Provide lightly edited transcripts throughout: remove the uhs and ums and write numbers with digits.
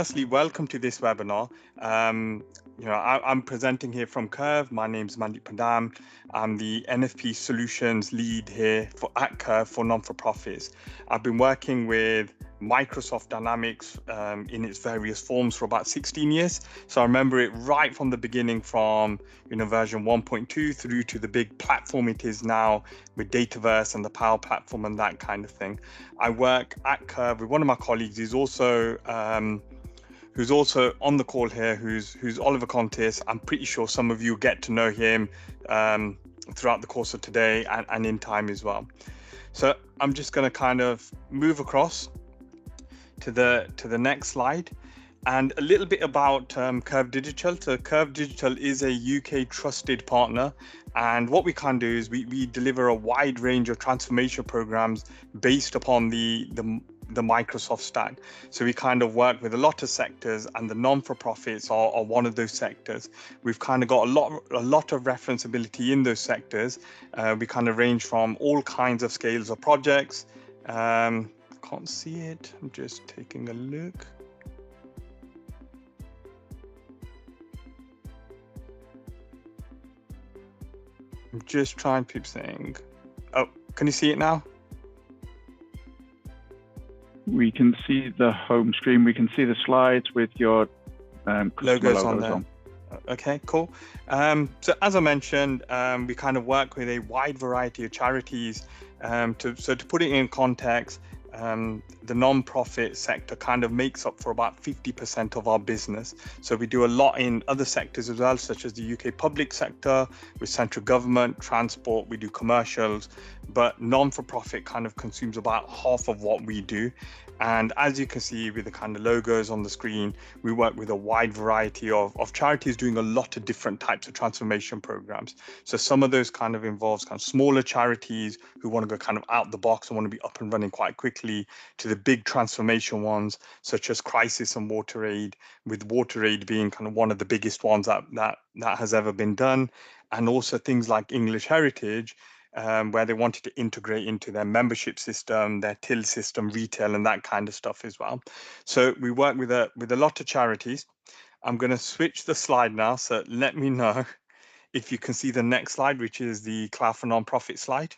firstly, welcome to this webinar. I'm presenting here from Curve. My name's Mandeep Padam. I'm the NFP Solutions lead here at Curve for non-for-profits. I've been working with Microsoft Dynamics in its various forms for about 16 years. So I remember it right from the beginning, from version 1.2 through to the big platform it is now with Dataverse and the Power Platform and that kind of thing. I work at Curve with one of my colleagues who's also on the call here, who's Oliver Contis. I'm pretty sure some of you get to know him throughout the course of today and in time as well. So I'm just going to kind of move across to the next slide, and a little bit about Curve Digital. So Curve Digital is a UK trusted partner, and what we can do is we deliver a wide range of transformation programs based upon the Microsoft stack. So we kind of work with a lot of sectors, and the non-for-profits are one of those sectors. We've kind of got a lot of referenceability in those sectors. We kind of range from all kinds of scales of projects. Can't see it. I'm just taking a look. I'm just trying to keep saying. Oh, can you see it now? We can see the home screen. We can see the slides with your logos on there. Okay, cool. So as I mentioned, we kind of work with a wide variety of charities. To put it in context, the non-profit sector kind of makes up for about 50% of our business. So we do a lot in other sectors as well, such as the UK public sector, with central government, transport, we do commercials, but non-for-profit kind of consumes about half of what we do. And as you can see with the kind of logos on the screen, we work with a wide variety of charities doing a lot of different types of transformation programs. So some of those kind of involves kind of smaller charities who want to go kind of out the box and want to be up and running quite quickly, to the big transformation ones, such as Crisis and WaterAid, with WaterAid being kind of one of the biggest ones that has ever been done. And also things like English Heritage, where they wanted to integrate into their membership system, their till system, retail, and that kind of stuff as well. So we work with a lot of charities. I'm going to switch the slide now, so let me know if you can see the next slide, which is the Cloud for Nonprofit slide.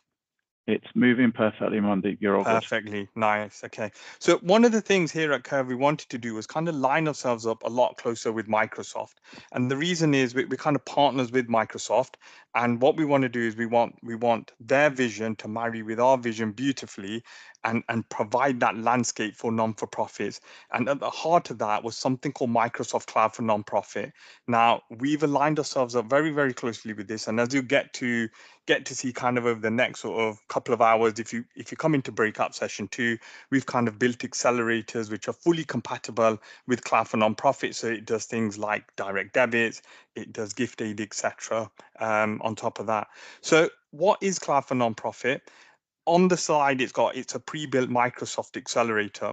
It's moving perfectly, Mandeep. You're all perfectly good. Nice. Okay. So one of the things here at Curve we wanted to do was kind of line ourselves up a lot closer with Microsoft. And the reason is we kind of partners with Microsoft. And what we want to do is we want their vision to marry with our vision beautifully and provide that landscape for non-for-profits. And at the heart of that was something called Microsoft Cloud for Nonprofit. Now, we've aligned ourselves up very, very closely with this. And as you get to see kind of over the next sort of couple of hours, if you come into breakout session 2, we've kind of built accelerators which are fully compatible with Cloud for Nonprofit. So it does things like direct debits, it does gift aid, etc. On top of that. So what is Cloud for Nonprofit? On the slide, it's a pre-built Microsoft accelerator.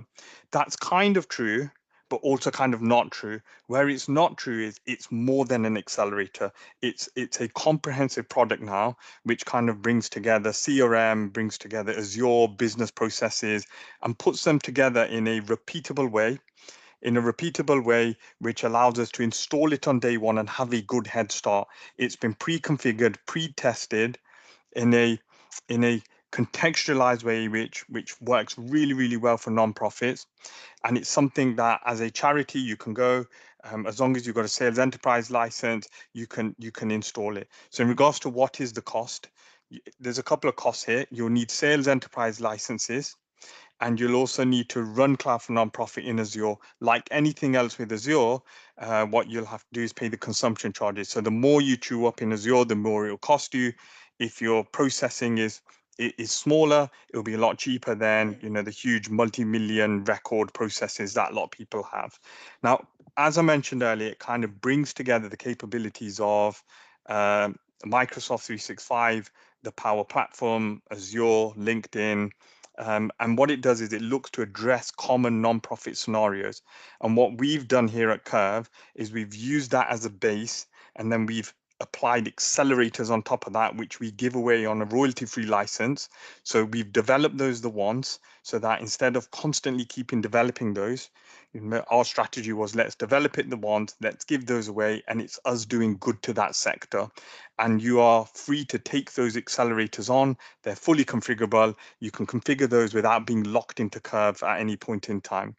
That's kind of true, but also kind of not true. Where it's not true is it's more than an accelerator. It's a comprehensive product now, which kind of brings together CRM, brings together Azure business processes, and puts them together in a repeatable way. Which allows us to install it on day one and have a good head start. It's been pre-configured, pre-tested in a contextualized way, which works really, really well for nonprofits. And it's something that as a charity you can go, as long as you've got a sales enterprise license, you can install it. So in regards to what is the cost, there's a couple of costs here. You'll need sales enterprise licenses, and you'll also need to run Cloud for Nonprofit in Azure. Like anything else with Azure, what you'll have to do is pay the consumption charges. So the more you chew up in Azure, the more it'll cost you. If your processing is smaller, it'll be a lot cheaper than the huge multi-million record processes that a lot of people have. Now, as I mentioned earlier, it kind of brings together the capabilities of Microsoft 365, the Power Platform, Azure, LinkedIn. And what it does is it looks to address common nonprofit scenarios. And what we've done here at Curve is we've used that as a base, and then we've applied accelerators on top of that, which we give away on a royalty-free license. So we've developed those the ones, so that instead of constantly keeping developing those, our strategy was, let's develop it the ones, let's give those away, and it's us doing good to that sector. And you are free to take those accelerators on. They're fully configurable. You can configure those without being locked into Curve at any point in time.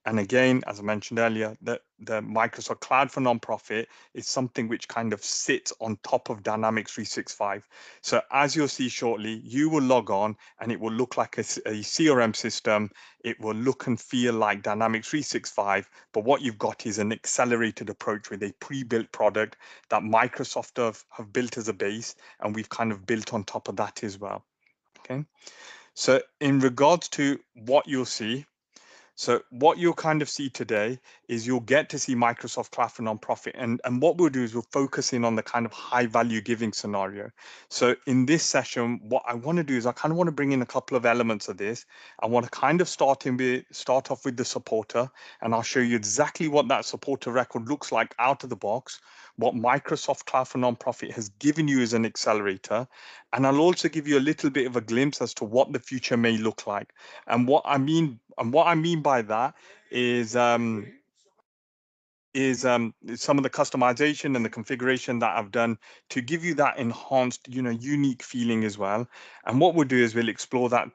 And again, as I mentioned earlier, the Microsoft Cloud for Nonprofit is something which kind of sits on top of Dynamics 365. So as you'll see shortly, you will log on and it will look like a CRM system. It will look and feel like Dynamics 365, but what you've got is an accelerated approach with a pre-built product that Microsoft have built as a base, and we've kind of built on top of that as well. Okay. So in regards to what you'll see, so what you'll kind of see today is you'll get to see Microsoft Cloud for Nonprofit. And what we'll do is we'll focus in on the kind of high value giving scenario. So in this session, what I want to do is I kind of want to bring in a couple of elements of this. I want to kind of start off with the supporter, and I'll show you exactly what that supporter record looks like out of the box, what Microsoft Cloud for Nonprofit has given you as an accelerator. And I'll also give you a little bit of a glimpse as to what the future may look like. And what I mean by that is some of the customization and the configuration that I've done to give you that enhanced, unique feeling as well. And what we'll do is we'll explore that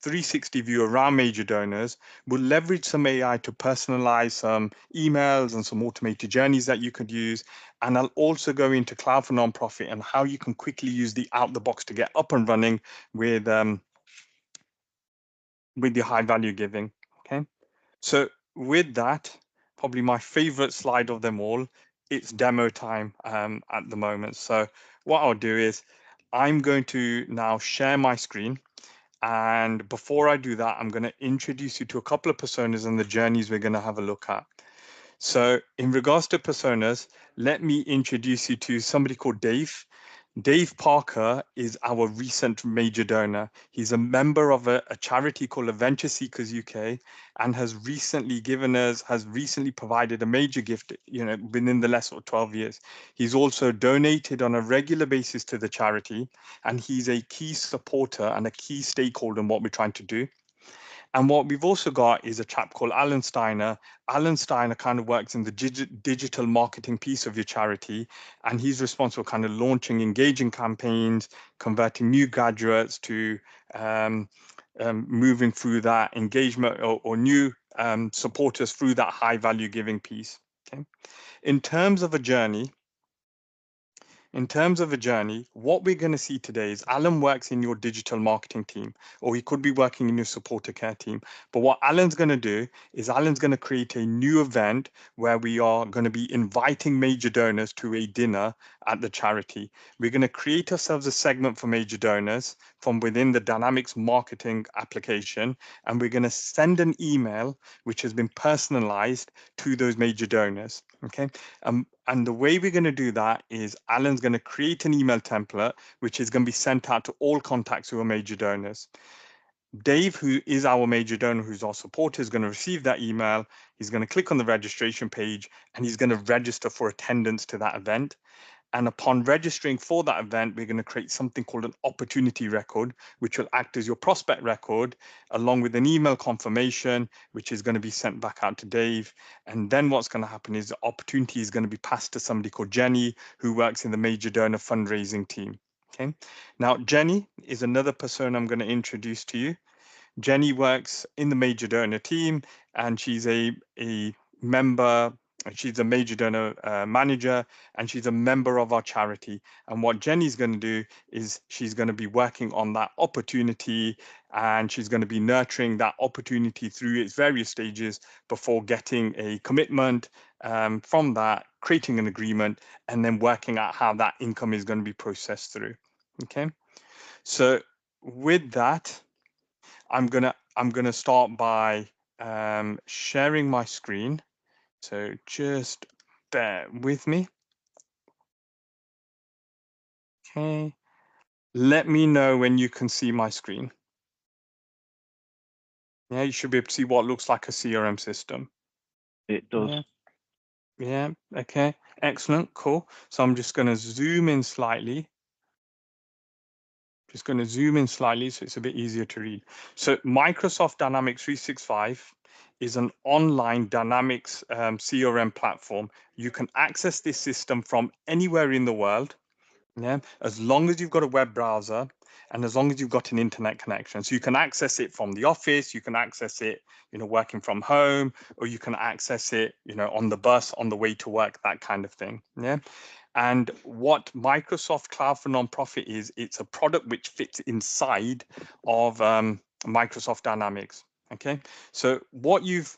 360 view around major donors. We'll leverage some AI to personalize some emails and some automated journeys that you could use. And I'll also go into Cloud for Nonprofit and how you can quickly use the out the box to get up and running with your high value giving. Okay. So with that, probably my favorite slide of them all, it's demo time at the moment. So what I'll do is I'm going to now share my screen. And before I do that, I'm going to introduce you to a couple of personas and the journeys we're going to have a look at. So in regards to personas, let me introduce you to somebody called Dave. Dave Parker is our recent major donor. He's a member of a charity called Adventure Seekers UK, and has recently provided a major gift, within the last 12 years. He's also donated on a regular basis to the charity, and he's a key supporter and a key stakeholder in what we're trying to do. And what we've also got is a chap called Alan Steiner. Alan Steiner kind of works in the digital marketing piece of your charity, and he's responsible for kind of launching engaging campaigns, converting new graduates to moving through that engagement or new supporters through that high value giving piece. Okay. In terms of a journey, what we're going to see today is Alan works in your digital marketing team, or he could be working in your supporter care team. But what Alan's going to do is Alan's going to create a new event where we are going to be inviting major donors to a dinner at the charity. We're going to create ourselves a segment for major donors from within the Dynamics marketing application, and we're going to send an email which has been personalized to those major donors. Okay. And the way we're going to do that is Alan's going to create an email template, which is going to be sent out to all contacts who are major donors. Dave, who is our major donor, who's our supporter, is going to receive that email. He's going to click on the registration page, and he's going to register for attendance to that event. And upon registering for that event, we're going to create something called an opportunity record, which will act as your prospect record, along with an email confirmation, which is going to be sent back out to Dave. And then what's going to happen is the opportunity is going to be passed to somebody called Jenny, who works in the major donor fundraising team. Okay. Now, Jenny is another persona I'm going to introduce to you. Jenny works in the major donor team, and she's a member. She's a major donor manager, and she's a member of our charity. And what Jenny's going to do is she's going to be working on that opportunity, and she's going to be nurturing that opportunity through its various stages before getting a commitment from that, creating an agreement, and then working out how that income is going to be processed through. Okay. So with that, I'm gonna start by sharing my screen. So just bear with me. Okay. Let me know when you can see my screen. Yeah, you should be able to see what looks like a CRM system. It does. Yeah. Okay. Excellent, cool. So I'm just going to zoom in slightly. Just going to zoom in slightly so it's a bit easier to read. So Microsoft Dynamics 365 is an online Dynamics CRM platform. You can access this system from anywhere in the world, yeah, as long as you've got a web browser and as long as you've got an internet connection. So you can access it from the office, you can access it, working from home, or you can access it, on the bus, on the way to work, that kind of thing, yeah. And what Microsoft Cloud for Nonprofit is, it's a product which fits inside of Microsoft Dynamics. Okay, so what you've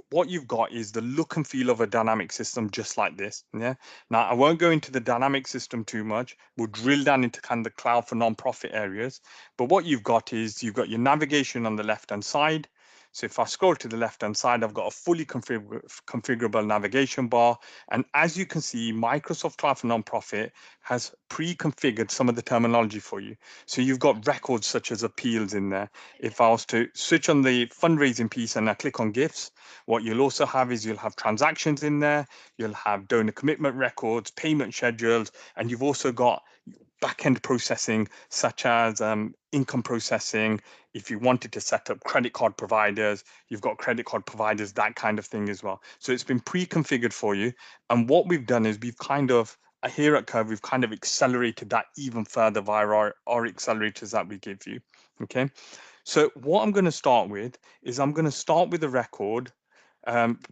got is the look and feel of a dynamic system, just like this. Yeah. Now I won't go into the dynamic system too much. We'll drill down into kind of the cloud for nonprofit areas. But what you've got is you've got your navigation on the left hand side. So if I scroll to the left hand side, I've got a fully configurable navigation bar. And as you can see, Microsoft Cloud for Nonprofit has pre-configured some of the terminology for you. So you've got records such as appeals in there. If I was to switch on the fundraising piece and I click on gifts, what you'll also have is you'll have transactions in there, you'll have donor commitment records, payment schedules, and you've also got back-end processing such as income processing. If you wanted to set up credit card providers, you've got credit card providers, that kind of thing as well. So it's been pre-configured for you. And what we've done is we've kind of, here at Curve, we've kind of accelerated that even further via our accelerators that we give you. Okay. So what I'm going to start with is I'm going to start with the record.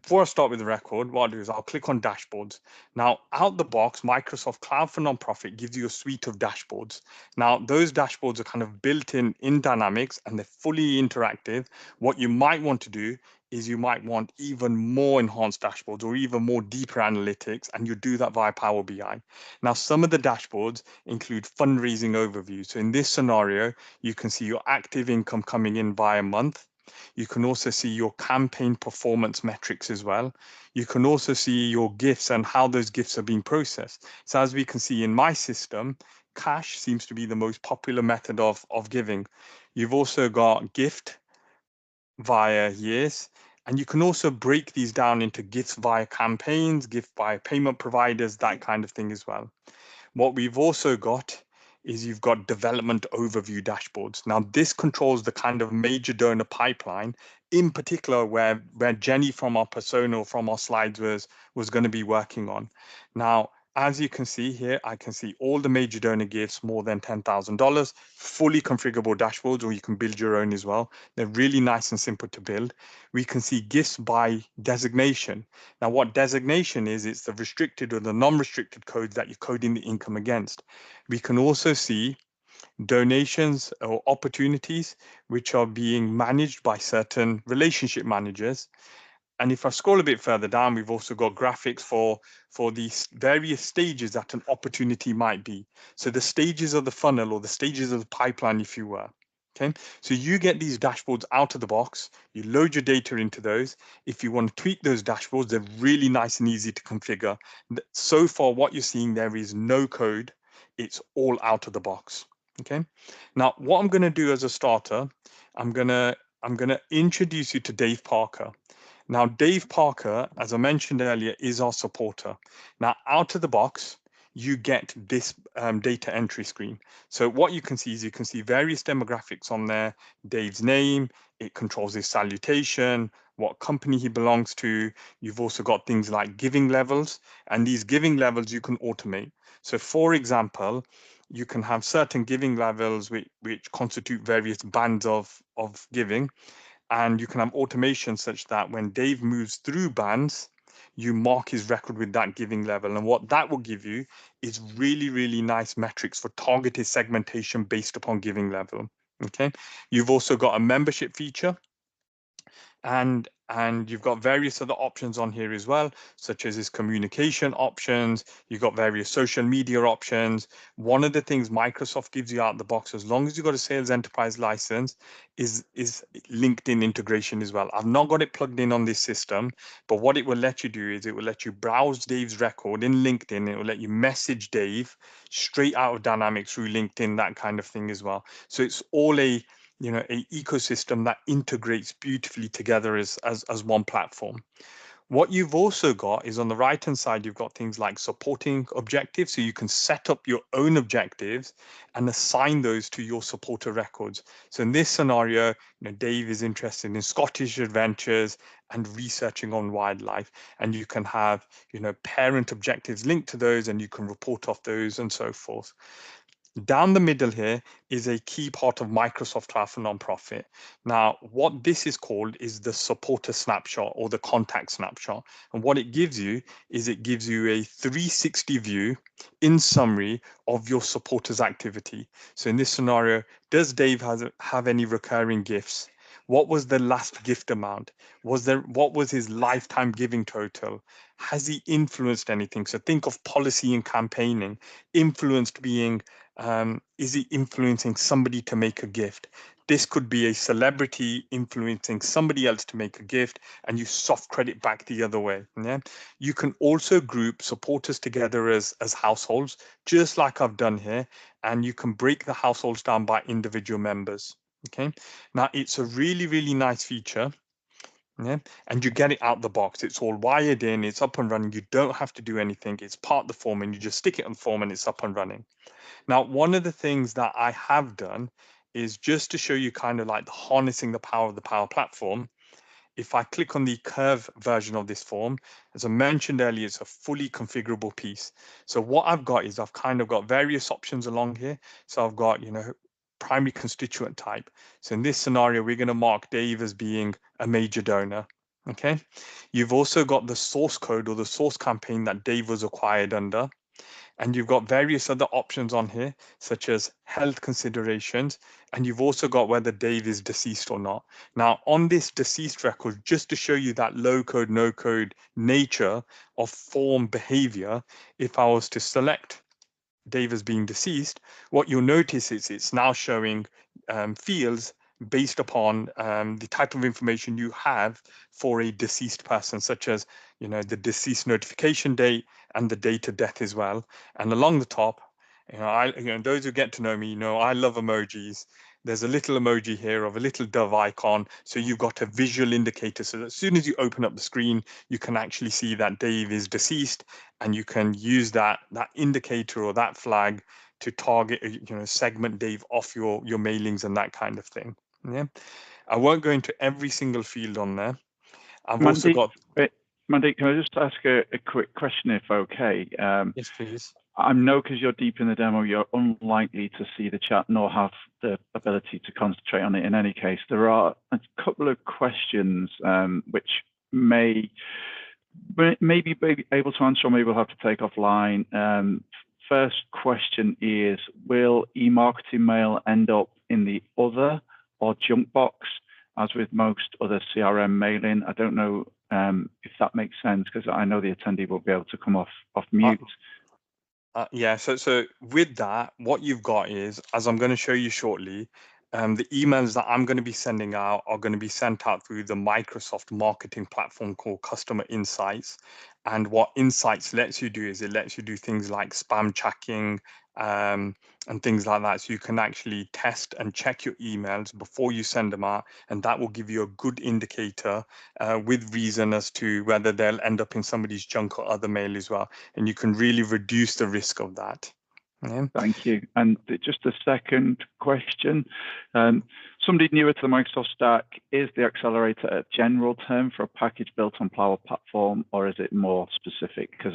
Before I start with the record, what I'll do is I'll click on dashboards. Now, out the box, Microsoft Cloud for Nonprofit gives you a suite of dashboards. Now, those dashboards are kind of built in Dynamics and they're fully interactive. What you might want to do is you might want even more enhanced dashboards or even more deeper analytics, and you do that via Power BI. Now, some of the dashboards include fundraising overview. So in this scenario, you can see your active income coming in by a month. You can also see your campaign performance metrics as well. You can also see your gifts and how those gifts are being processed. So as we can see in my system, cash seems to be the most popular method of giving. You've also got gift via years, and you can also break these down into gifts via campaigns, gift via payment providers, that kind of thing as well. What we've also got is you've got development overview dashboards. Now, this controls the kind of major donor pipeline, in particular where Jenny from our persona, from our slides was going to be working on. Now, as you can see here, I can see all the major donor gifts more than $10,000, fully configurable dashboards, or you can build your own as well. They're really nice and simple to build. We can see gifts by designation. Now, what designation is, it's the restricted or the non-restricted codes that you're coding the income against. We can also see donations or opportunities which are being managed by certain relationship managers. And if I scroll a bit further down, we've also got graphics for these various stages that an opportunity might be. So the stages of the funnel or the stages of the pipeline, if you were. Okay, so you get these dashboards out of the box, you load your data into those. If you want to tweak those dashboards, they're really nice and easy to configure. So far, what you're seeing there is no code, it's all out of the box. Okay, now what I'm going to do as a starter, I'm gonna introduce you to Dave Parker. Now, Dave Parker, as I mentioned earlier, is our supporter. Now, out of the box, you get this data entry screen. So what you can see is you can see various demographics on there, Dave's name, it controls his salutation, what company he belongs to. You've also got things like giving levels, and these giving levels you can automate. So for example, you can have certain giving levels which constitute various bands of giving. And you can have automation such that when Dave moves through bands, you mark his record with that giving level. And what that will give you is really, really nice metrics for targeted segmentation based upon giving level. Okay. You've also got a membership feature, and you've got various other options on here as well, such as his communication options. You've got various social media options. One of the things Microsoft gives you out of the box, as long as you've got a sales enterprise license, is LinkedIn integration as well. I've not got it plugged in on this system, but what it will let you do is it will let you browse Dave's record in LinkedIn. It will let you message Dave straight out of Dynamics through LinkedIn, that kind of thing as well. So it's all a ecosystem that integrates beautifully together as one platform. What you've also got is on the right hand side, you've got things like supporting objectives. So you can set up your own objectives and assign those to your supporter records. So in this scenario, Dave is interested in Scottish adventures and researching on wildlife, and you can have parent objectives linked to those, and you can report off those and so forth. Down the middle here is a key part of Microsoft Cloud for Nonprofit. Now, what this is called is the supporter snapshot or the contact snapshot. And what it gives you is it gives you a 360 view in summary of your supporters activity. So in this scenario, does Dave have any recurring gifts? What was the last gift amount? What was his lifetime giving total? Has he influenced anything? So think of policy and campaigning. Influenced being, is he influencing somebody to make a gift? This could be a celebrity influencing somebody else to make a gift, and you soft credit back the other way. Yeah. You can also group supporters together as households, just like I've done here, and you can break the households down by individual members. Okay. Now it's a really, really nice feature. Yeah, and you get it out the box. It's all wired in, it's up and running. You don't have to do anything. It's part of the form, and you just stick it on the form and it's up and running. Now, one of the things that I have done is just to show you kind of like the harnessing the power of the Power Platform. If I click on the Curve version of this form, as I mentioned earlier, it's a fully configurable piece. So what I've got is I've kind of got various options along here. So I've got, primary constituent type. So in this scenario, we're going to mark Dave as being a major donor. Okay. You've also got the source code or the source campaign that Dave was acquired under. And you've got various other options on here, such as health considerations. And you've also got whether Dave is deceased or not. Now, on this deceased record, just to show you that low code, no code nature of form behavior, if I was to select Dave as being deceased, what you'll notice is it's now showing fields based upon the type of information you have for a deceased person, such as the deceased notification date and the date of death as well. And along the top, those who get to know me, I love emojis. There's a little emoji here of a little dove icon. So you've got a visual indicator. So as soon as you open up the screen, you can actually see that Dave is deceased, and you can use that indicator or that flag to target, segment Dave off your mailings and that kind of thing. Yeah, I won't go into every single field on there. I've also got. Mandeep, can I just ask a quick question, if okay? Yes, please. I know because you're deep in the demo, you're unlikely to see the chat nor have the ability to concentrate on it in any case. There are a couple of questions which may be able to answer, or maybe we'll have to take offline. First question is, will e-marketing mail end up in the other or junk box, as with most other CRM mailing? I don't know if that makes sense, because I know the attendee will be able to come off mute. Yeah, so with that, what you've got is, as I'm going to show you shortly, the emails that I'm going to be sending out are going to be sent out through the Microsoft marketing platform called Customer Insights. And what Insights lets you do is it lets you do things like spam tracking and things like that. So you can actually test and check your emails before you send them out. And that will give you a good indicator with reason as to whether they'll end up in somebody's junk or other mail as well. And you can really reduce the risk of that. Yeah. Thank you. And just a second question. Somebody newer to the Microsoft stack, is the accelerator a general term for a package built on Power Platform, or is it more specific? Because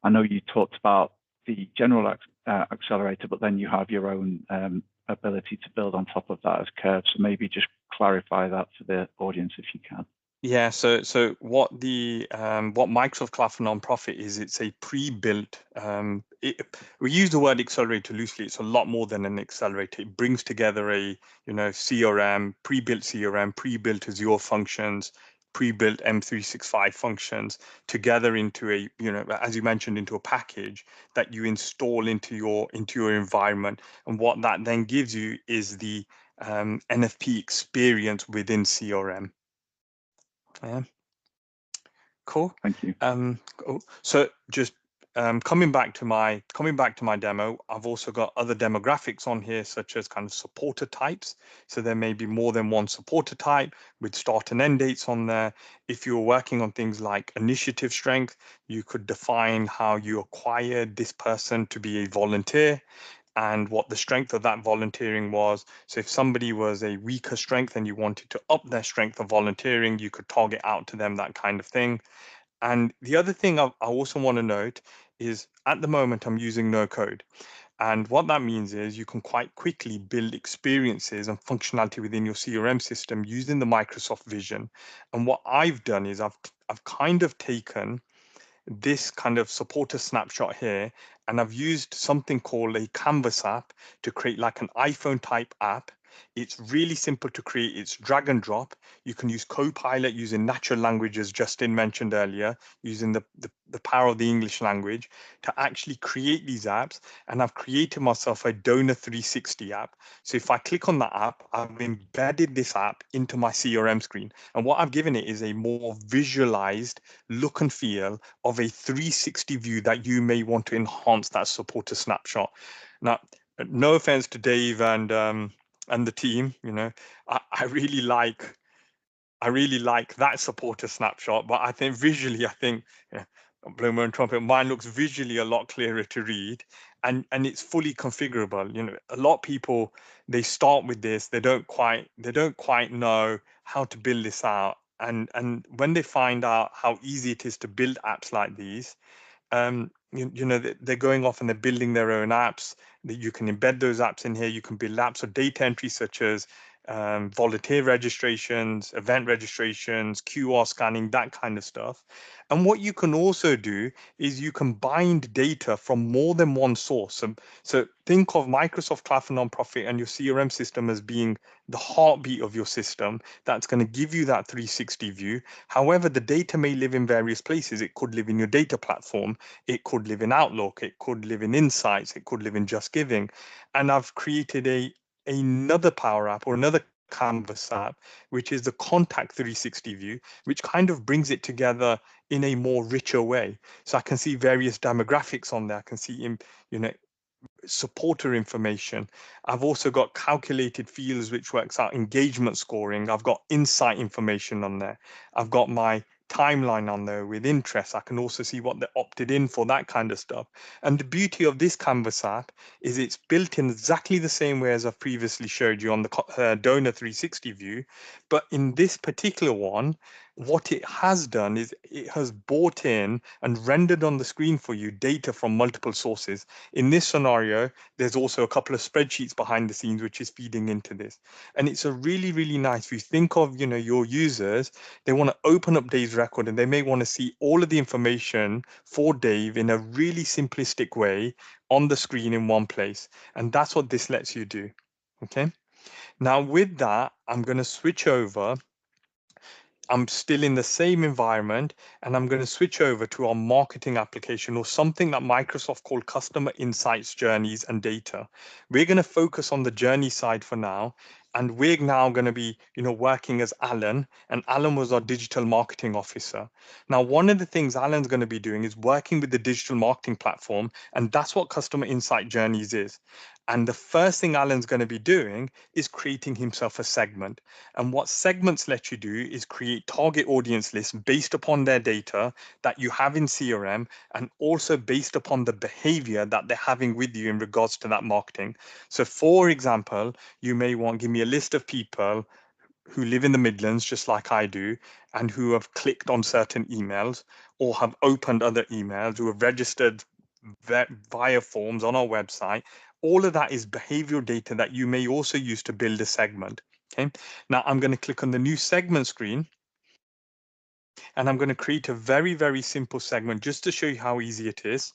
I know you talked about the general accelerator, but then you have your own ability to build on top of that as Curve. So maybe just clarify that for the audience if you can. Yeah, so what Microsoft Cloud for Nonprofit is, it's a pre-built. We use the word accelerator loosely. It's a lot more than an accelerator. It brings together a CRM, pre-built Azure functions, pre-built M365 functions together into a as you mentioned, into a package that you install into your environment. And what that then gives you is the NFP experience within CRM. Yeah. Cool. Thank you. Cool. So just coming back to my demo, I've also got other demographics on here, such as kind of supporter types. So there may be more than one supporter type with start and end dates on there. If you're working on things like initiative strength, you could define how you acquired this person to be a volunteer and what the strength of that volunteering was. So if somebody was a weaker strength and you wanted to up their strength of volunteering, you could target out to them, that kind of thing. And the other thing I also want to note is at the moment I'm using no code. And what that means is you can quite quickly build experiences and functionality within your CRM system using the Microsoft Vision. And what I've done is I've kind of taken this kind of supporter snapshot here, and I've used something called a Canvas app to create like an iPhone type app. It's really simple to create. It's drag and drop. You can use Copilot using natural language, as Justin mentioned earlier, using the power of the English language to actually create these apps. And I've created myself a Donor 360 app. So if I click on that app, I've embedded this app into my CRM screen. And what I've given it is a more visualized look and feel of a 360 view that you may want to enhance that supporter snapshot. Now, no offense to Dave and the team, I really like that supporter snapshot, but I think visually, yeah, blow my own trumpet, mine looks visually a lot clearer to read, and it's fully configurable. A lot of people, they start with this, they don't quite know how to build this out, and when they find out how easy it is to build apps like these, they're going off and they're building their own apps. That you can embed those apps in here. You can build apps or data entry such as volunteer registrations, event registrations, QR scanning, that kind of stuff. And what you can also do is you can bind data from more than one source. So think of Microsoft Cloud for Nonprofit and your CRM system as being the heartbeat of your system that's going to give you that 360 view. However, the data may live in various places. It could live in your data platform, it could live in Outlook, it could live in Insights, it could live in Just Giving. And I've created another Power App or another Canvas app, which is the Contact 360 view, which kind of brings it together in a more richer way. So I can see various demographics on there. I can see, supporter information. I've also got calculated fields, which works out engagement scoring. I've got insight information on there. I've got my timeline on there with interest. I can also see what they opted in for, that kind of stuff. And the beauty of this Canvas app is it's built in exactly the same way as I've previously showed you on the Donor 360 view. But in this particular one, what it has done is it has brought in and rendered on the screen for you data from multiple sources. In this scenario, there's also a couple of spreadsheets behind the scenes which is feeding into this. And it's a really, really nice, if you think of, your users, they want to open up Dave's record and they may want to see all of the information for Dave in a really simplistic way on the screen in one place. And that's what this lets you do. Okay. Now with that, I'm going to switch over. I'm still in the same environment and I'm going to switch over to our marketing application, or something that Microsoft called Customer Insights, Journeys and Data. We're going to focus on the journey side for now. And we're now going to be, working as Alan, and Alan was our digital marketing officer. Now, one of the things Alan's going to be doing is working with the digital marketing platform, and that's what Customer Insight Journeys is. And the first thing Alan's going to be doing is creating himself a segment. And what segments let you do is create target audience lists based upon their data that you have in CRM, and also based upon the behavior that they're having with you in regards to that marketing. So for example, you may want, give me a list of people who live in the Midlands, just like I do, and who have clicked on certain emails or have opened other emails, who have registered via forms on our website. All of that is behavioral data that you may also use to build a segment. Okay. Now I'm going to click on the new segment screen, and I'm going to create a very, very simple segment just to show you how easy it is.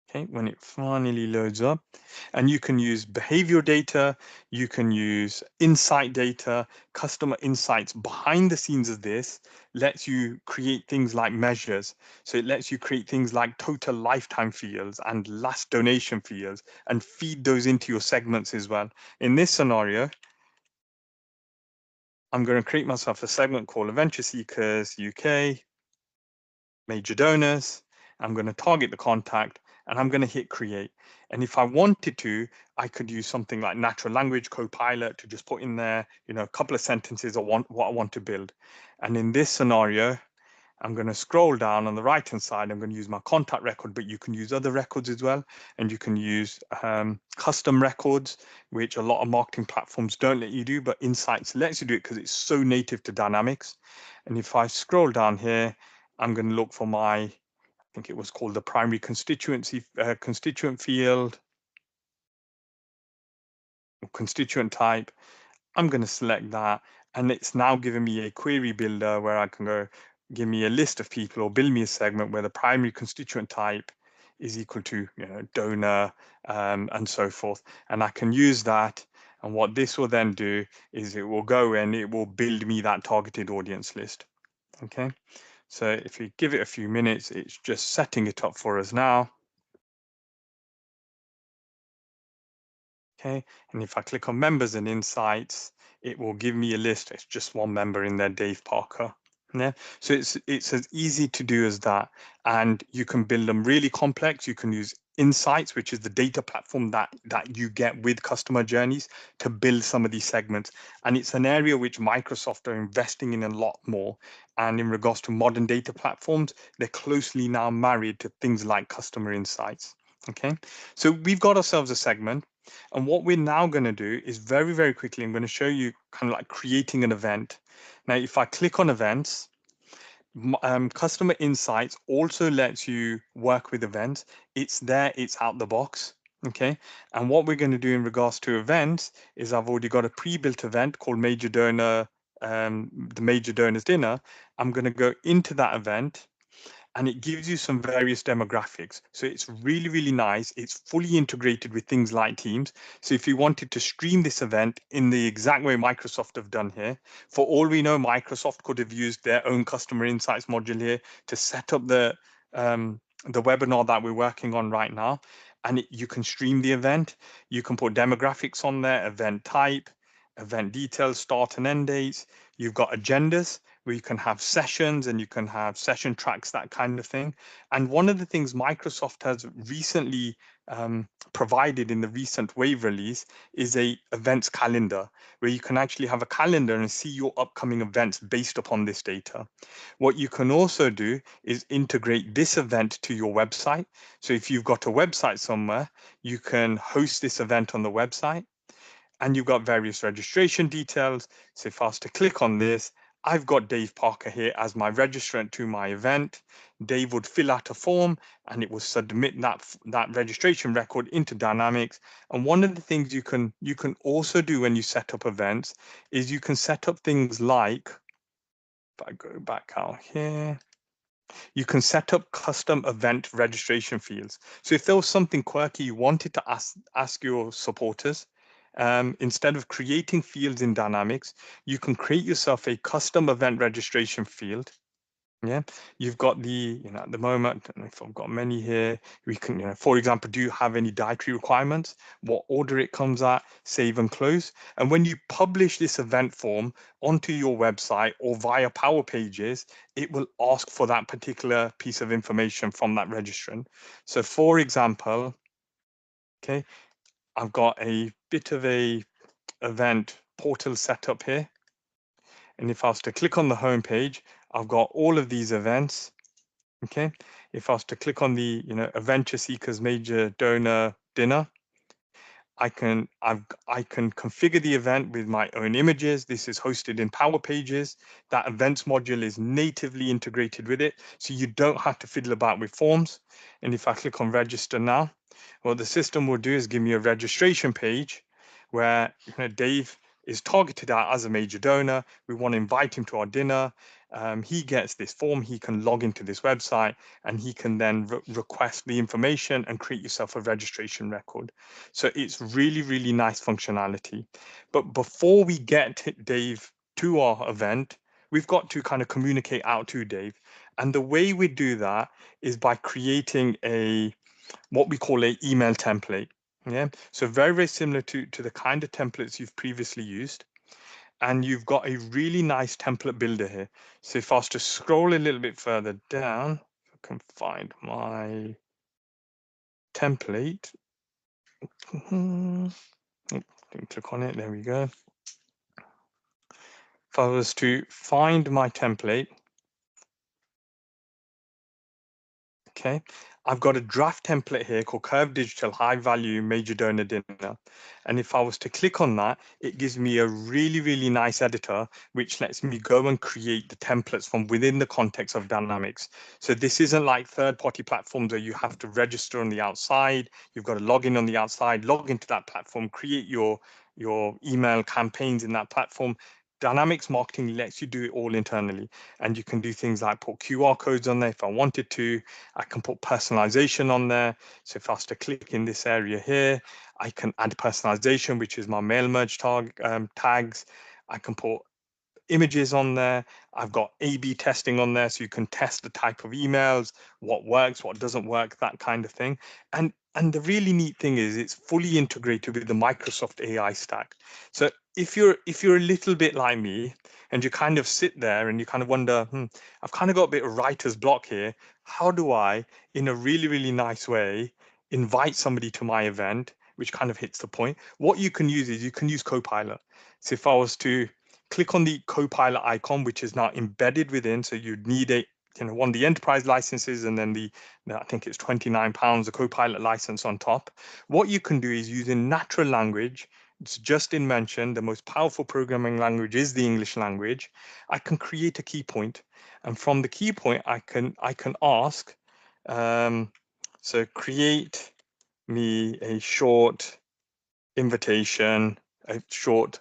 Okay, when it finally loads up, and you can use behavior data, you can use insight data, customer insights behind the scenes of this lets you create things like measures. So it lets you create things like total lifetime fields and last donation fields and feed those into your segments as well. In this scenario, I'm going to create myself a segment called Adventure Seekers UK, major donors. I'm going to target the contact, and I'm going to hit create. And if I wanted to, I could use something like Natural Language Copilot to just put in there, a couple of sentences of what I want to build. And in this scenario, I'm going to scroll down on the right hand side. I'm going to use my contact record, but you can use other records as well. And you can use custom records, which a lot of marketing platforms don't let you do, but Insights lets you do it because it's so native to Dynamics. And if I scroll down here, I'm going to look for I think it was called the primary constituent field, constituent type. I'm going to select that, and it's now giving me a query builder where I can go, give me a list of people or build me a segment where the primary constituent type is equal to donor and so forth. And I can use that. And what this will then do is it will go and it will build me that targeted audience list. Okay. So if we give it a few minutes, it's just setting it up for us now. Okay, and if I click on members and insights, it will give me a list. It's just one member in there, Dave Parker. Yeah, so it's as easy to do as that, and you can build them really complex. You can use Insights, which is the data platform that you get with customer journeys, to build some of these segments. And it's an area which Microsoft are investing in a lot more. And in regards to modern data platforms, they're closely now married to things like customer insights. Okay, so we've got ourselves a segment. And what we're now going to do is very, very quickly, I'm going to show you kind of like creating an event. Now, if I click on events, Customer Insights also lets you work with events. It's there, it's out the box. Okay. And what we're going to do in regards to events is I've already got a pre-built event called Major Donor, the Major Donors Dinner. I'm going to go into that event, and it gives you some various demographics. So it's really, really nice. It's fully integrated with things like Teams. So if you wanted to stream this event in the exact way Microsoft have done here, for all we know, Microsoft could have used their own customer insights module here to set up the webinar that we're working on right now. And you can stream the event. You can put demographics on there, event type, event details, start and end dates. You've got agendas where you can have sessions and you can have session tracks, that kind of thing. And one of the things Microsoft has recently provided in the recent Wave release is a events calendar, where you can actually have a calendar and see your upcoming events based upon this data. What you can also do is integrate this event to your website. So if you've got a website somewhere, you can host this event on the website. And you've got various registration details. So if I was to click on this, I've got Dave Parker here as my registrant to my event. Dave would fill out a form and it will submit that registration record into Dynamics. And one of the things you can also do when you set up events is you can set up things like, if I go back out here, you can set up custom event registration fields. So if there was something quirky you wanted to ask your supporters, instead of creating fields in Dynamics, you can create yourself a custom event registration field. Yeah, you've got at the moment, I don't know if I've got many here, we can, for example, do you have any dietary requirements, what order it comes at, save and close. And when you publish this event form onto your website or via Power Pages, it will ask for that particular piece of information from that registrant. So for example, okay, I've got a bit of a event portal set up here. And if I was to click on the home page, I've got all of these events. Okay, if I was to click on the Adventure Seekers Major Donor Dinner, I can configure the event with my own images. This is hosted in Power Pages. That events module is natively integrated with it, so you don't have to fiddle about with forms. And if I click on register now, what the system will do is give me a registration page where Dave is targeted out as a major donor. We want to invite him to our dinner. He gets this form, he can log into this website, and he can then request the information and create yourself a registration record. So it's really, really nice functionality. But before we get Dave to our event, we've got to kind of communicate out to Dave. And the way we do that is by creating what we call an email template. Yeah, so very, very similar to the kind of templates you've previously used. And you've got a really nice template builder here. So if I was to scroll a little bit further down, can find my template. Click on it. There we go. If I was to find my template, okay, I've got a draft template here called Curve Digital High Value Major Donor Dinner. And if I was to click on that, it gives me a really, really nice editor, which lets me go and create the templates from within the context of Dynamics. So this isn't like third-party platforms where you have to register on the outside. You've got to log in on the outside, log into that platform, create your email campaigns in that platform. Dynamics Marketing lets you do it all internally, and you can do things like put QR codes on there if I wanted to. I can put personalization on there. So if I was to click in this area here, I can add personalization, which is my mail merge tags. I can put images on there. I've got A/B testing on there, so you can test the type of emails, what works, what doesn't work, that kind of thing. And the really neat thing is it's fully integrated with the Microsoft AI stack. So if you're a little bit like me and you kind of sit there and you kind of wonder, I've kind of got a bit of writer's block here. How do I, in a really, really nice way, invite somebody to my event, which kind of hits the point? What you can use is you can use Copilot. So if I was to click on the Copilot icon, which is now embedded within, so you'd need one of the enterprise licenses, and then I think it's £29, the Copilot license on top. What you can do is using natural language. It's Justin mentioned the most powerful programming language is the English language. I can create a key point, and from the key point, I can ask, so create me a short invitation, a short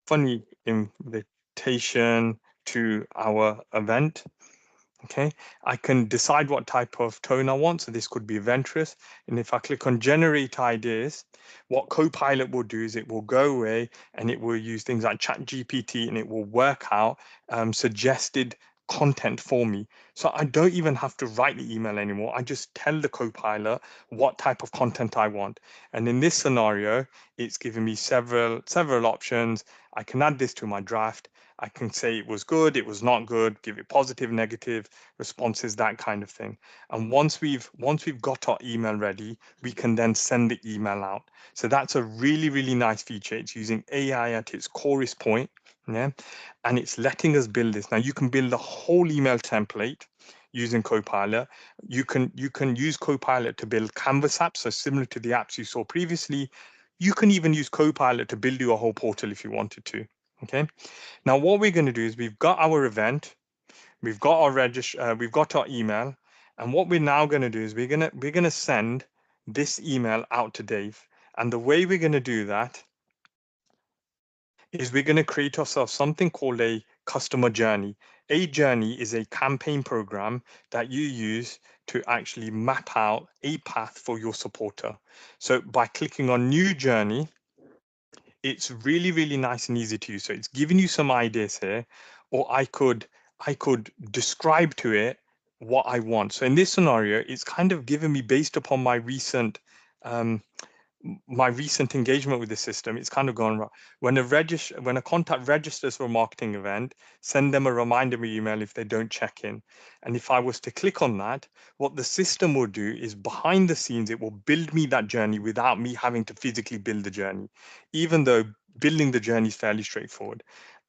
funny invitation to our event. Okay, I can decide what type of tone I want. So this could be adventurous. And if I click on generate ideas, what Copilot will do is it will go away and it will use things like ChatGPT, and it will work out suggested content for me. So I don't even have to write the email anymore. I just tell the Copilot what type of content I want. And in this scenario, it's giving me several options. I can add this to my draft. I can say it was good, it was not good, give it positive, negative responses, that kind of thing. And once we've got our email ready, we can then send the email out. So that's a really, really nice feature. It's using AI at its corest point, yeah, and it's letting us build this. Now you can build a whole email template using Copilot. You can use Copilot to build Canvas apps, so similar to the apps you saw previously. You can even use Copilot to build you a whole portal if you wanted to. Okay. Now what we're going to do is we've got our event, we've got our we've got our email, and what we're now going to do is we're going to send this email out to Dave. And the way we're going to do that is we're going to create ourselves something called a customer journey. A journey is a campaign program that you use to actually map out a path for your supporter. So by clicking on new journey, it's really, really nice and easy to use. So it's giving you some ideas here, or I could describe to it what I want. So in this scenario, it's kind of given me based upon my recent engagement with the system. It's kind of gone, when a contact registers for a marketing event, send them a reminder email if they don't check in. And if I was to click on that, what the system will do is behind the scenes, it will build me that journey without me having to physically build the journey. Even though building the journey is fairly straightforward,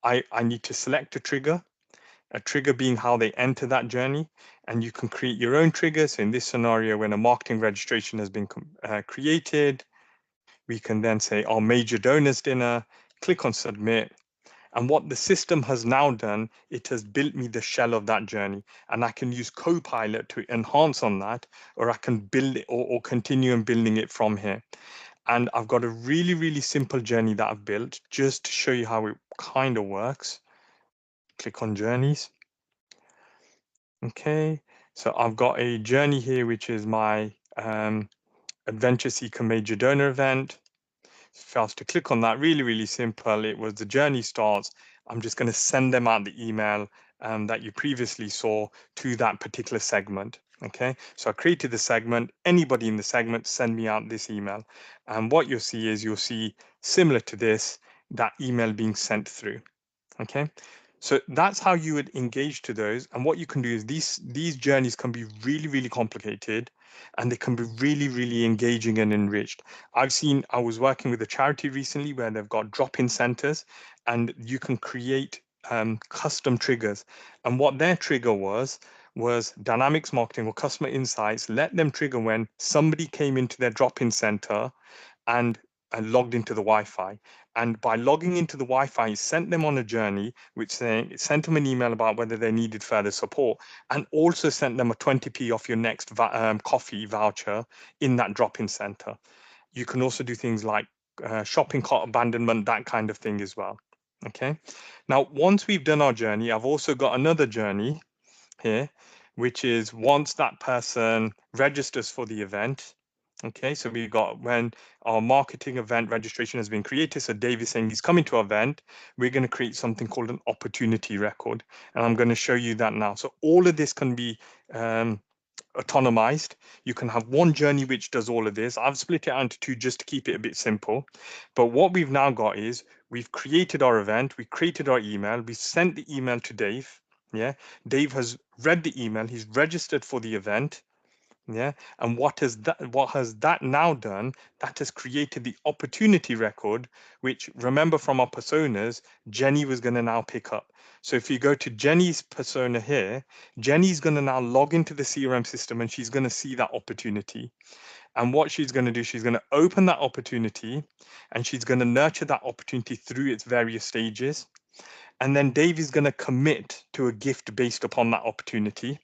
I need to select a trigger being how they enter that journey, and you can create your own triggers. So in this scenario, when a marketing registration has been created, we can then say our major donors dinner, click on submit. And what the system has now done, it has built me the shell of that journey. And I can use Copilot to enhance on that, or I can build it or continue and building it from here. And I've got a really, really simple journey that I've built just to show you how it kind of works. Click on journeys. Okay, so I've got a journey here, which is my Adventure Seeker Major Donor event. If I was to click on that, really, really simple. It was the journey starts. I'm just going to send them out the email that you previously saw to that particular segment. Okay, so I created the segment. Anybody in the segment, send me out this email. And what you'll see similar to this, that email being sent through. Okay, So that's how you would engage to those. And what you can do is these journeys can be really, really complicated, and they can be really, really engaging and enriched. I was working with a charity recently where they've got drop-in centers, and you can create custom triggers. And what their trigger was Dynamics Marketing or Customer Insights let them trigger when somebody came into their drop-in center and logged into the Wi-Fi. And by logging into the Wi-Fi, it sent them on a journey, it sent them an email about whether they needed further support, and also sent them a 20p off your next coffee voucher in that drop-in center. You can also do things like shopping cart abandonment, that kind of thing as well. Okay. Now, once we've done our journey, I've also got another journey here, which is once that person registers for the event. Okay, so we got when our marketing event registration has been created. So Dave is saying he's coming to our event. We're going to create something called an opportunity record. And I'm going to show you that now. So all of this can be autonomized. You can have one journey which does all of this. I've split it out into two just to keep it a bit simple. But what we've now got is we've created our event. We created our email. We sent the email to Dave. Yeah, Dave has read the email. He's registered for the event. Yeah, and what has that now done? That has created the opportunity record, which, remember from our personas, Jenny was going to now pick up. So if you go to Jenny's persona here, Jenny's going to now log into the CRM system, and she's going to see that opportunity. And what she's going to do, she's going to open that opportunity, and she's going to nurture that opportunity through its various stages. And then Dave is going to commit to a gift based upon that opportunity.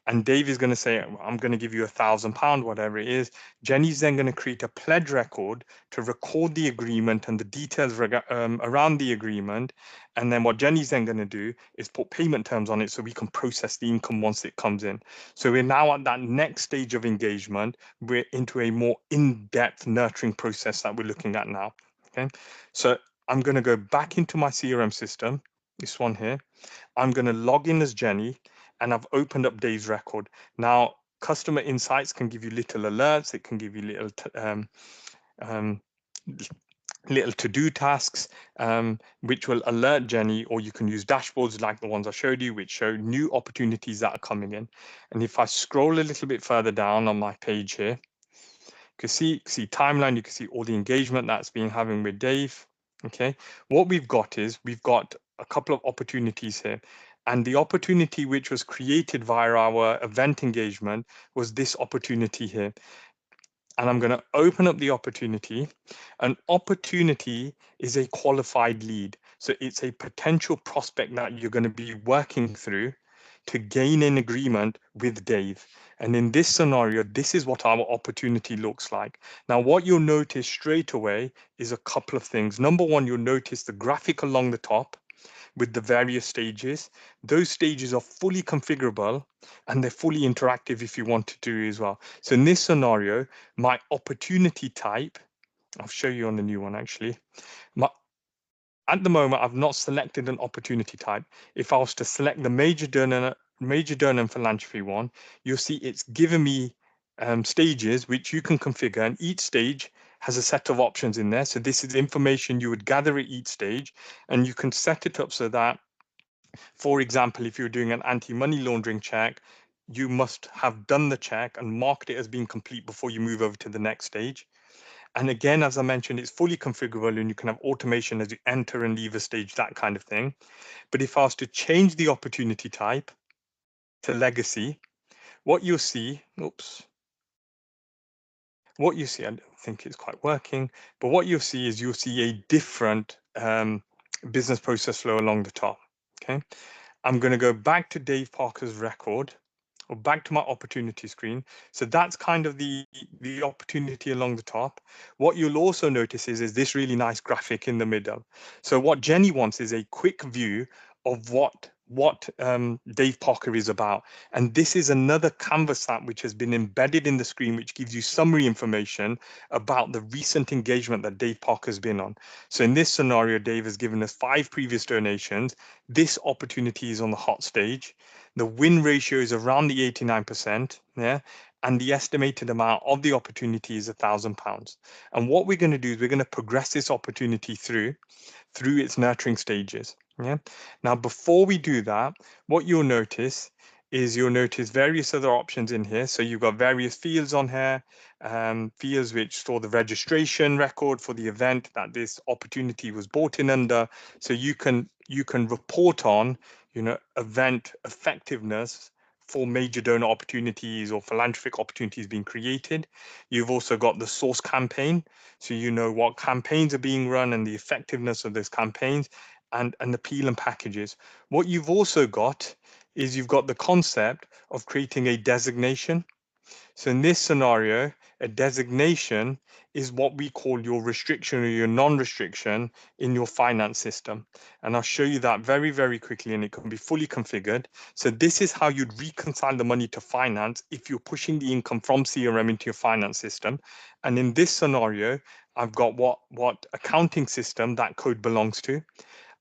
And Dave is going to say, I'm going to give you £1,000, whatever it is. Jenny's then going to create a pledge record to record the agreement and the details around the agreement. And then what Jenny's then going to do is put payment terms on it so we can process the income once it comes in. So we're now at that next stage of engagement. We're into a more in-depth nurturing process that we're looking at now. Okay, so I'm going to go back into my CRM system, this one here. I'm going to log in as Jenny, and I've opened up Dave's record. Now, Customer Insights can give you little alerts. It can give you little to-do tasks, which will alert Jenny, or you can use dashboards like the ones I showed you, which show new opportunities that are coming in. And if I scroll a little bit further down on my page here, you can see timeline, you can see all the engagement that's been having with Dave. Okay, what we've got is we've got a couple of opportunities here. And the opportunity which was created via our event engagement was this opportunity here. And I'm going to open up the opportunity. An opportunity is a qualified lead. So it's a potential prospect that you're going to be working through to gain an agreement with Dave. And in this scenario, this is what our opportunity looks like. Now, what you'll notice straight away is a couple of things. Number one, you'll notice the graphic along the top with the various stages. Those stages are fully configurable, and they're fully interactive if you want to do as well. So in this scenario, my opportunity type, I'll show you on the new one actually. At the moment, I've not selected an opportunity type. If I was to select the Major Durnan Philanthropy one, you'll see it's given me stages which you can configure, and each stage has a set of options in there. So this is information you would gather at each stage, and you can set it up so that, for example, if you're doing an anti-money laundering check, you must have done the check and marked it as being complete before you move over to the next stage. And again, as I mentioned, it's fully configurable, and you can have automation as you enter and leave a stage, that kind of thing. But if I was to change the opportunity type to legacy, what you'll see, what you see, I don't think it's quite working, but what you'll see is you'll see a different business process flow along the top. Okay, I'm going to go back to Dave Parker's record, or back to my opportunity screen. So that's kind of the opportunity along the top. What you'll also notice is this really nice graphic in the middle. So what Jenny wants is a quick view of what Dave Parker is about. And this is another Canvas app which has been embedded in the screen, which gives you summary information about the recent engagement that Dave Parker's been on. So in this scenario, Dave has given us 5 previous donations. This opportunity is on the hot stage. The win ratio is around the 89%, yeah, and the estimated amount of the opportunity is £1,000. And what we're going to do is we're going to progress this opportunity through its nurturing stages. Yeah. Now, before we do that, what you'll notice is various other options in here. So you've got various fields on here, fields which store the registration record for the event that this opportunity was bought in under. So you can report on, event effectiveness for major donor opportunities or philanthropic opportunities being created. You've also got the source campaign. So you know what campaigns are being run and the effectiveness of those campaigns and appeal and packages. What you've also got is you've got the concept of creating a designation. So in this scenario, a designation is what we call your restriction or your non-restriction in your finance system. And I'll show you that very, very quickly, and it can be fully configured. So this is how you'd reconcile the money to finance if you're pushing the income from CRM into your finance system. And in this scenario, I've got what accounting system that code belongs to.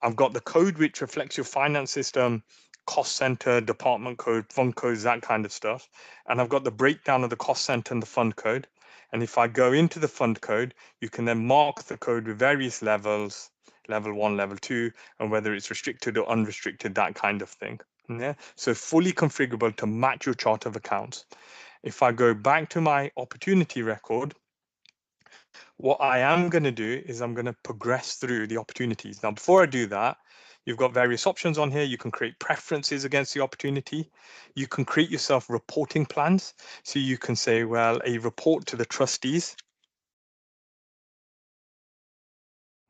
I've got the code which reflects your finance system, cost center, department code, fund codes, that kind of stuff. And I've got the breakdown of the cost center and the fund code. And if I go into the fund code, you can then mark the code with various levels, level 1, level 2, and whether it's restricted or unrestricted, that kind of thing. Yeah. So fully configurable to match your chart of accounts. If I go back to my opportunity record, what I am going to do is I'm going to progress through the opportunities. Now, before I do that, you've got various options on here. You can create preferences against the opportunity. You can create yourself reporting plans. So you can say, well, a report to the trustees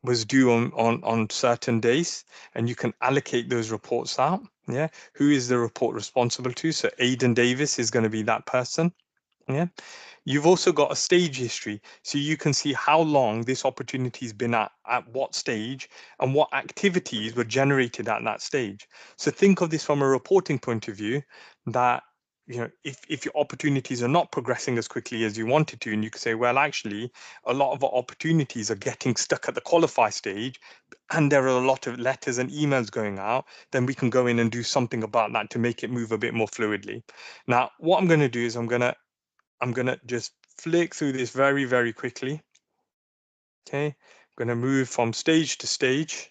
was due on certain days, and you can allocate those reports out. Yeah. Who is the report responsible to? So Aidan Davis is going to be that person. Yeah. You've also got a stage history, so you can see how long this opportunity's been at what stage, and what activities were generated at that stage. So think of this from a reporting point of view, that if your opportunities are not progressing as quickly as you wanted to, and you can say, well, actually, a lot of our opportunities are getting stuck at the qualify stage, and there are a lot of letters and emails going out, then we can go in and do something about that to make it move a bit more fluidly. Now, what I'm going to do is I'm going to just flick through this very, very quickly. Okay, I'm going to move from stage to stage.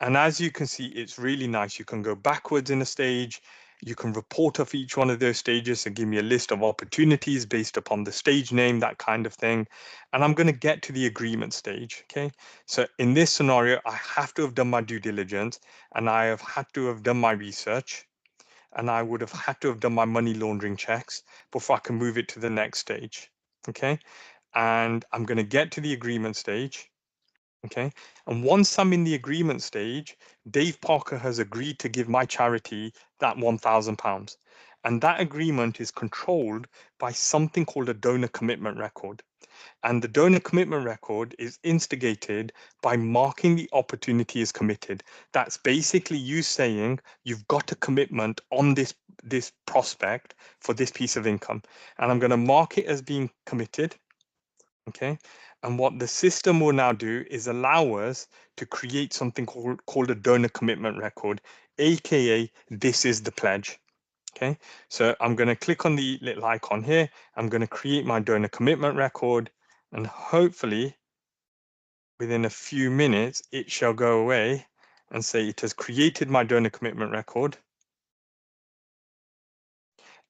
And as you can see, it's really nice. You can go backwards in a stage. You can report off each one of those stages and give me a list of opportunities based upon the stage name, that kind of thing. And I'm going to get to the agreement stage. Okay, so in this scenario, I have to have done my due diligence, and I have had to have done my research, and I would have had to have done my money laundering checks before I can move it to the next stage. Okay, and I'm going to get to the agreement stage. Okay, and once I'm in the agreement stage, Dave Parker has agreed to give my charity that £1,000. And that agreement is controlled by something called a donor commitment record. And the donor commitment record is instigated by marking the opportunity as committed. That's basically you saying you've got a commitment on this prospect for this piece of income. And I'm going to mark it as being committed. Okay. And what the system will now do is allow us to create something called a donor commitment record, aka this is the pledge. Okay, so I'm going to click on the little icon here. I'm going to create my donor commitment record, and hopefully within a few minutes, it shall go away and say it has created my donor commitment record.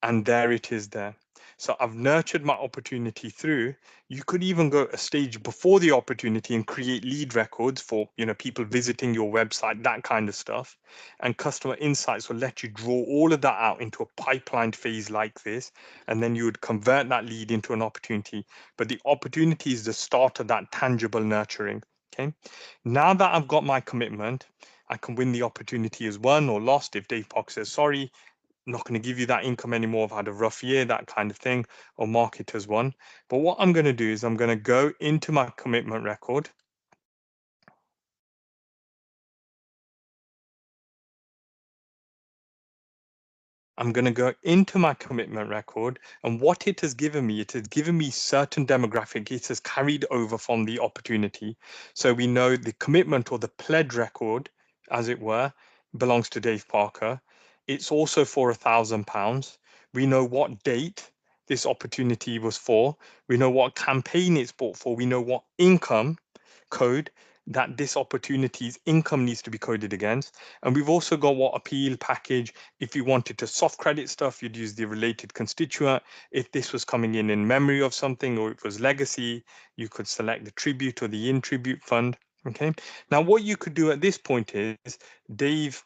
And there it is there. So I've nurtured my opportunity through. You could even go a stage before the opportunity and create lead records for people visiting your website, that kind of stuff. And customer insights will let you draw all of that out into a pipelined phase like this, and then you would convert that lead into an opportunity. But the opportunity is the start of that tangible nurturing. Okay. Now that I've got my commitment, I can win the opportunity as won or lost if Dave Parker says sorry. Not going to give you that income anymore. I've had a rough year, that kind of thing, or mark it as one. But what I'm going to do is I'm going to go into my commitment record. I'm going to go into my commitment record, and what it has given me, certain demographic. It has carried over from the opportunity. So we know the commitment or the pledge record, as it were, belongs to Dave Parker. It's also for £1,000. We know what date this opportunity was for. We know what campaign it's bought for. We know what income code that this opportunity's income needs to be coded against. And we've also got what appeal package. If you wanted to soft credit stuff, you'd use the related constituent. If this was coming in memory of something, or it was legacy, you could select the tribute or the in tribute fund. Okay. Now, what you could do at this point is Dave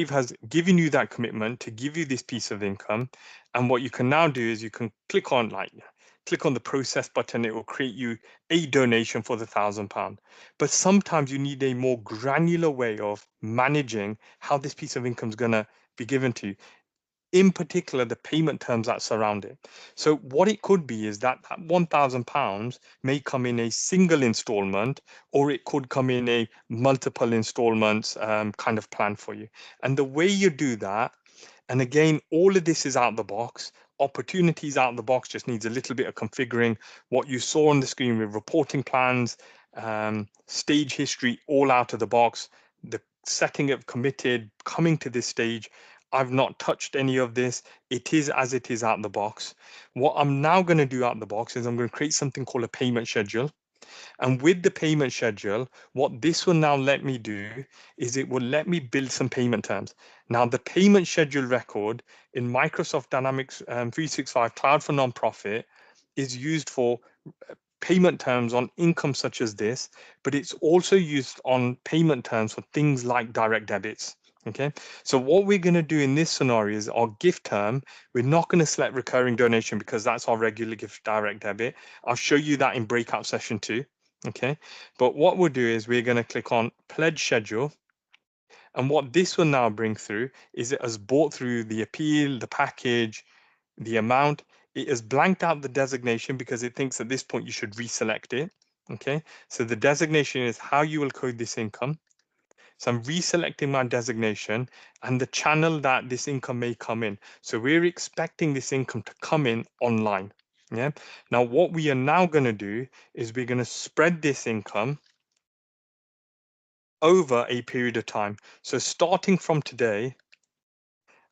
has given you that commitment to give you this piece of income. And what you can now do is you can click on the process button. It will create you a donation for the £1,000. But sometimes you need a more granular way of managing how this piece of income is going to be given to you. In particular, the payment terms that surround it. So what it could be is that £1,000 may come in a single installment, or it could come in a multiple installments kind of plan for you. And the way you do that, and again, all of this is out the box. Opportunities out the box just needs a little bit of configuring. What you saw on the screen with reporting plans, stage history, all out of the box. The setting of committed, coming to this stage, I've not touched any of this. It is as it is out the box. What I'm now going to do out the box is I'm going to create something called a payment schedule. And with the payment schedule, what this will now let me do is it will let me build some payment terms. Now, the payment schedule record in Microsoft Dynamics 365 Cloud for Nonprofit is used for payment terms on income such as this, but it's also used on payment terms for things like direct debits. Okay, so what we're going to do in this scenario is our gift term, we're not going to select recurring donation because that's our regular gift direct debit. I'll show you that in breakout session 2. Okay, but what we'll do is we're going to click on pledge schedule. And what this will now bring through is it has brought through the appeal, the package, the amount. It has blanked out the designation because it thinks at this point you should reselect it. Okay, so the designation is how you will code this income. So I'm reselecting my designation and the channel that this income may come in. So we're expecting this income to come in online. Yeah. Now, what we are now going to do is we're going to spread this income over a period of time. So starting from today,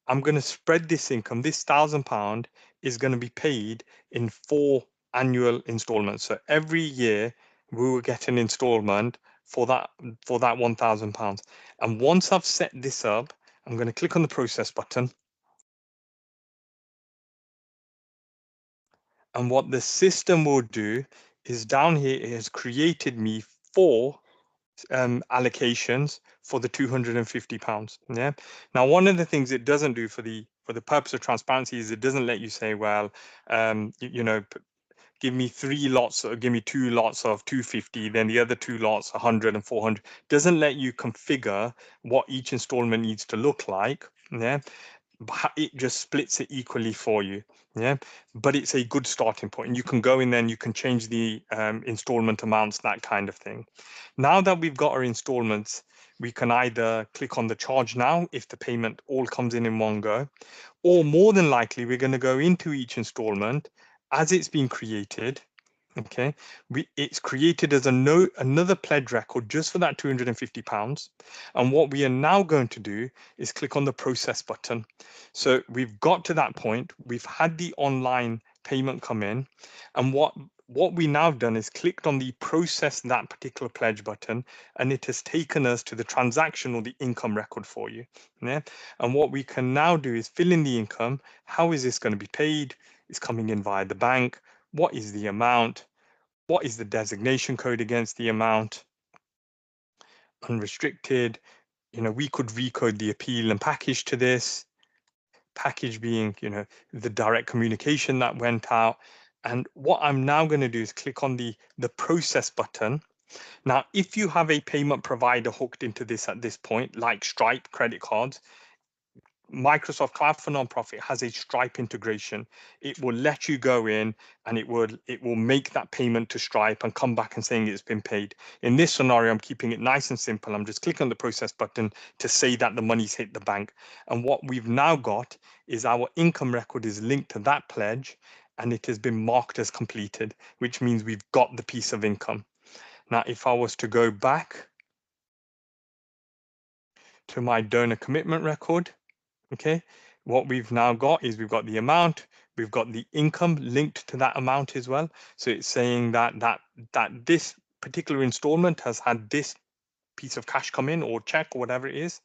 I'm going to spread this income. This £1,000 is going to be paid in 4 annual installments. So every year we will get an installment for that £1,000. And once I've set this up, I'm going to click on the process button. And what the system will do is down here, it has created me 4 allocations for the £250. Yeah. Now, one of the things it doesn't do for the purpose of transparency is it doesn't let you say, well, give me 3 lots or give me 2 lots of 250, then the other 2 lots 100 and 400. Doesn't let you configure what each installment needs to look like. Yeah. It just splits it equally for you. Yeah, but it's a good starting point, and you can go in there and you can change the installment amounts, that kind of thing. Now that we've got our installments, we can either click on the charge now if the payment all comes in one go, or more than likely we're going to go into each installment as it's been created. Okay, it's created as another pledge record just for that £250. And what we are now going to do is click on the process button. So we've got to that point, we've had the online payment come in, and what we now done is clicked on the process that particular pledge button, and it has taken us to the transaction or the income record for you. Yeah, and what we can now do is fill in the income. How is this going to be paid? It's coming in via the bank. What is the amount? What is the designation code against the amount? Unrestricted. We could recode the appeal and package to this. Package being, the direct communication that went out. And what I'm now going to do is click on the process button. Now, if you have a payment provider hooked into this at this point, like Stripe credit cards, Microsoft Cloud for Nonprofit has a Stripe integration. It will let you go in and it will make that payment to Stripe and come back and saying it's been paid. In this scenario, I'm keeping it nice and simple. I'm just clicking on the process button to say that the money's hit the bank. And what we've now got is our income record is linked to that pledge and it has been marked as completed, which means we've got the piece of income. Now, if I was to go back to my donor commitment record, okay, what we've now got is we've got the amount, we've got the income linked to that amount as well. So it's saying that this particular installment has had this piece of cash come in, or check, or whatever it is.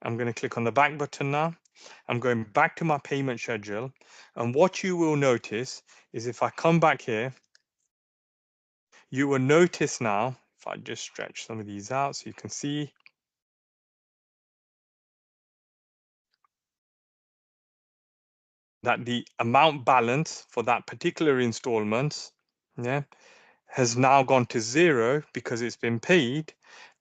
I'm going to click on the back button now. I'm going back to my payment schedule. And what you will notice is if I come back here, you will notice now, if I just stretch some of these out so you can see, that the amount balance for that particular installment, yeah, has now gone to 0 because it's been paid,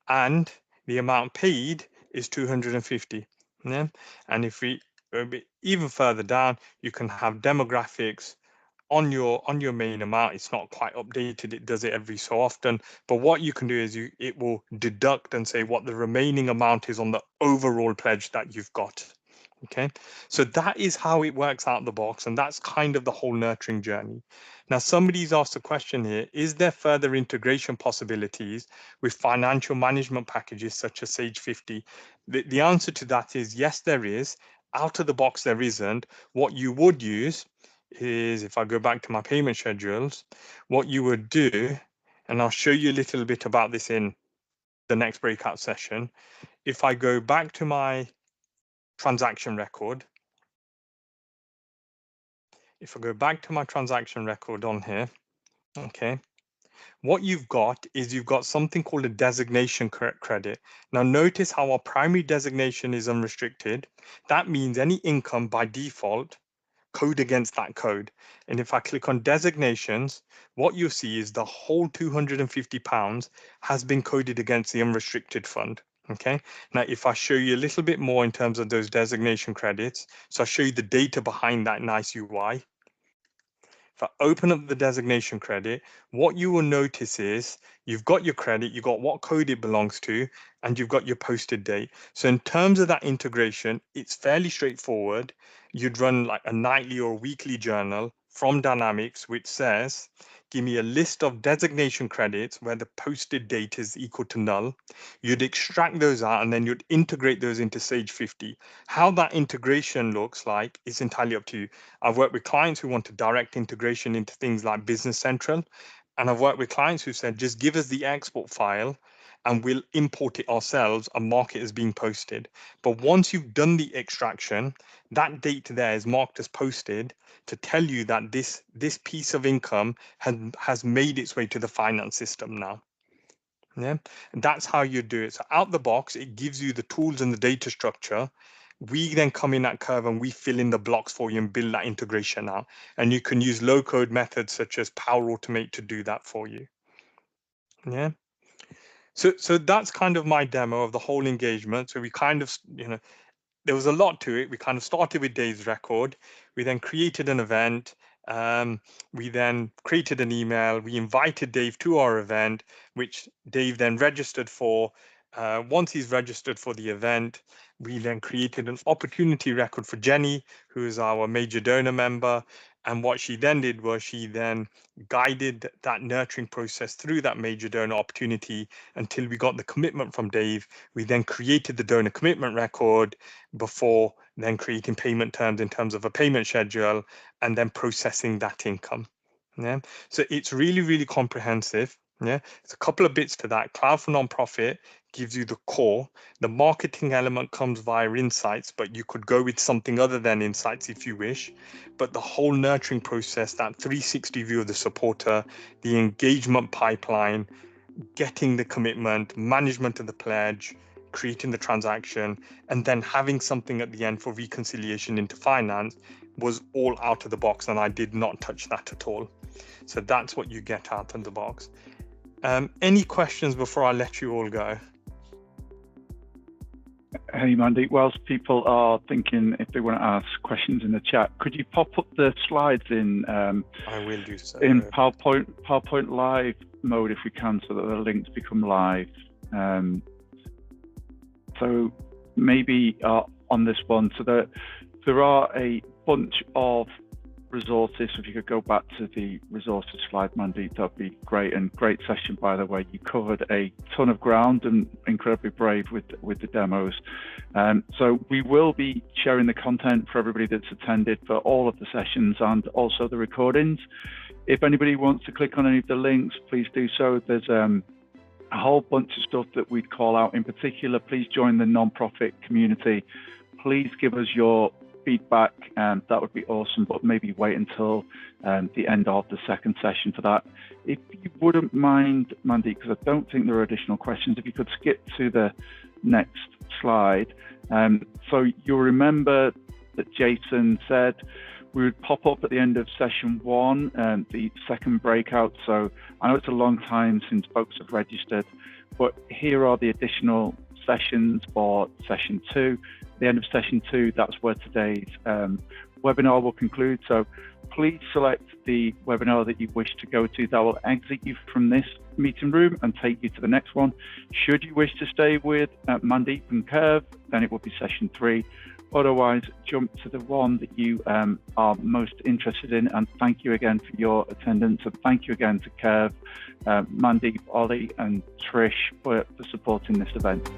and the amount paid is 250. Yeah, and if we go a bit even further down, you can have demographics on your main amount. It's not quite updated, it does it every so often, but what you can do is it will deduct and say what the remaining amount is on the overall pledge that you've got. Okay, so that is how it works out of the box, and that's kind of the whole nurturing journey. Now, somebody's asked a question here: is there further integration possibilities with financial management packages such as Sage 50? The answer to that is yes, there is. Out of the box, there isn't. What you would use is, if I go back to my payment schedules, what you would do, and I'll show you a little bit about this in the next breakout session. If I go back to my transaction record, if I go back to my transaction record on here, okay, what you've got is you've got something called a designation credit. Now notice how our primary designation is unrestricted. That means any income by default code against that code. And if I click on designations, what you'll see is the whole £250 has been coded against the unrestricted fund. Okay, now if I show you a little bit more in terms of those designation credits, so I'll show you the data behind that nice UI. If I open up the designation credit, what you will notice is you've got your credit, you've got what code it belongs to, and you've got your posted date. So in terms of that integration, it's fairly straightforward. You'd run like a nightly or weekly journal from Dynamics, which says, give me a list of designation credits where the posted date is equal to null. You'd extract those out and then you'd integrate those into Sage 50. How that integration looks like is entirely up to you. I've worked with clients who want a direct integration into things like Business Central, and I've worked with clients who said, just give us the export file and we'll import it ourselves and mark it as being posted. But once you've done the extraction, that date there is marked as posted to tell you that this piece of income has made its way to the finance system now. Yeah, and that's how you do it. So out the box, it gives you the tools and the data structure. We then come in at Curve and we fill in the blocks for you and build that integration out. And you can use low code methods such as Power Automate to do that for you. Yeah. So that's kind of my demo of the whole engagement. So we kind of, there was a lot to it. We kind of started with Dave's record. We then created an event. We then created an email. We invited Dave to our event, which Dave then registered for. Once he's registered for the event, we then created an opportunity record for Jenny, who is our major donor member. And what she then did was she then guided that nurturing process through that major donor opportunity until we got the commitment from Dave. We then created the donor commitment record before then creating payment terms in terms of a payment schedule and then processing that income. Yeah, so it's really, really comprehensive. Yeah, it's a couple of bits to that. Cloud for Nonprofit gives you the core. The marketing element comes via Insights, but you could go with something other than Insights if you wish. But the whole nurturing process, that 360 view of the supporter, the engagement pipeline, getting the commitment, management of the pledge, creating the transaction, and then having something at the end for reconciliation into finance was all out of the box, and I did not touch that at all. So that's what you get out of the box. Any questions before I let you all go? Hey, Mandeep, whilst people are thinking if they want to ask questions in the chat, could you pop up the slides in I will do so. In PowerPoint Live mode if we can, so that the links become live. So maybe on this one, so that there are a bunch of resources. So if you could go back to the resources slide, Mandeep, that'd be great. And great session, by the way. You covered a ton of ground and incredibly brave with the demos. So we will be sharing the content for everybody that's attended for all of the sessions and also the recordings. If anybody wants to click on any of the links, please do so. There's a whole bunch of stuff that we'd call out. In particular, please join the non-profit community. Please give us your feedback, and that would be awesome, but maybe wait until the end of the second session for that. If you wouldn't mind, Mandeep, because I don't think there are additional questions, if you could skip to the next slide. So you'll remember that Jason said we would pop up at the end of session 1, the second breakout. So I know it's a long time since folks have registered, but here are the additional sessions for session 2. At the end of session 2, that's where today's webinar will conclude. So please select the webinar that you wish to go to. That will exit you from this meeting room and take you to the next one. Should you wish to stay with Mandeep and Curve, then it will be session 3. Otherwise, jump to the one that you are most interested in. And thank you again for your attendance. And thank you again to Curve, Mandeep, Ollie, and Trish for supporting this event.